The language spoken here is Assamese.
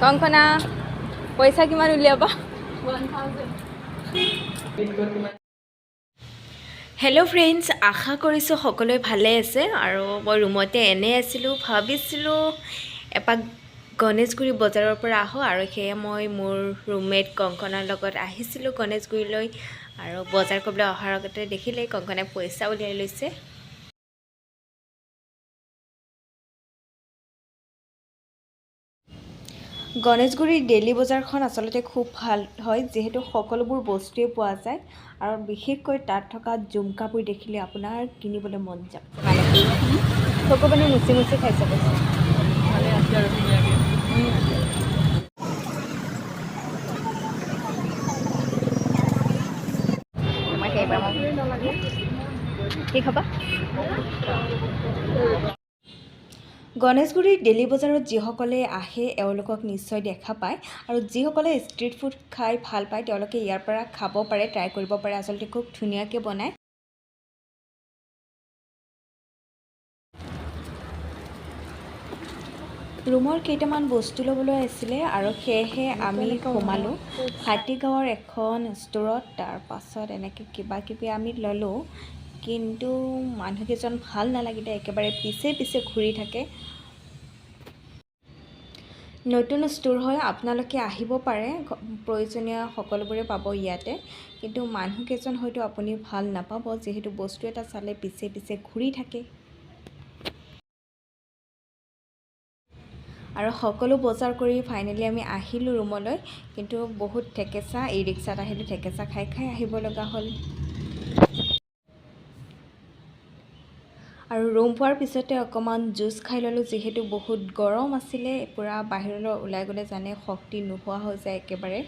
কংকনা পইচা কিমান উলিয়াবা? 1000। হেল্ল' ফ্ৰেণ্ডছ, আশা কৰিছোঁ সকলোৱে ভালে আছে। আৰু মই ৰুমতে এনেই আছিলোঁ, ভাবিছিলোঁ এপাক গণেশগুৰি বজাৰৰ পৰা আহোঁ। আৰু সেয়ে মই মোৰ ৰুমমেট কংকনাৰ লগত আহিছিলোঁ গণেশগুৰিলৈ। আৰু বজাৰ কৰিবলৈ অহাৰ আগতে দেখিলেই কংকনাই পইচা উলিয়াই লৈছে। গণেশগুৰিৰ ডেইলি বজাৰখন আচলতে খুব ভাল হয়, যিহেতু সকলোবোৰ বস্তুৱেই পোৱা যায়। আৰু বিশেষকৈ তাত থকা জুমকাবোৰ দেখিলে আপোনাৰ কিনিবলৈ মন যাব। চকু পানী মুচি মুচি খাইছে কৈছে। ভালে আছে আৰু ধুনীয়াকৈ। কি খাবা? গণেশগুৰিৰ ডেইলি বজাৰত যিসকলে আহে এওঁলোকক নিশ্চয় দেখা পায়। আৰু যিসকলে ষ্ট্ৰীট ফুড খাই ভাল পায় তেওঁলোকে ইয়াৰ পৰা খাব পাৰে, ট্ৰাই কৰিব পাৰে। আচলতে খুব ধুনীয়াকৈ বনায়। ৰুমৰ কেইটামান বস্তু ল'বলৈ আছিলে আৰু সেয়েহে আমি সোমালোঁ হাতীগাঁৱৰ এখন ষ্ট'ৰত। তাৰপাছত এনেকৈ কিবা কিবি আমি ল'লোঁ, কিন্তু মানুহকেইজন ভাল নালাগিলে, একেবাৰে পিছে পিছে ঘূৰি থাকে। নতুন ষ্ট'ৰ হয়, আপোনালোকে আহিব পাৰে, প্ৰয়োজনীয় সকলোবোৰে পাব ইয়াতে। কিন্তু মানুহকেইজন হয়তো আপুনি ভাল নাপাব, যিহেতু বস্তু এটা চালে পিছে পিছে ঘূৰি থাকে। আৰু সকলো বজাৰ কৰি ফাইনেলি আমি আহিলোঁ ৰুমলৈ। কিন্তু বহুত ঠেকেচা, ই ৰিক্সাত আহিলোঁ, ঠেকেচা খাই খাই আহিব লগা হ'ল। আৰু ৰুম পোৱাৰ পিছতে অকণমান জুচ খাই ল'লোঁ, যিহেতু বহুত গৰম আছিলে। পূৰা বাহিৰলৈ ওলাই গ'লে জানে শক্তি নোহোৱা হৈ যায় একেবাৰে।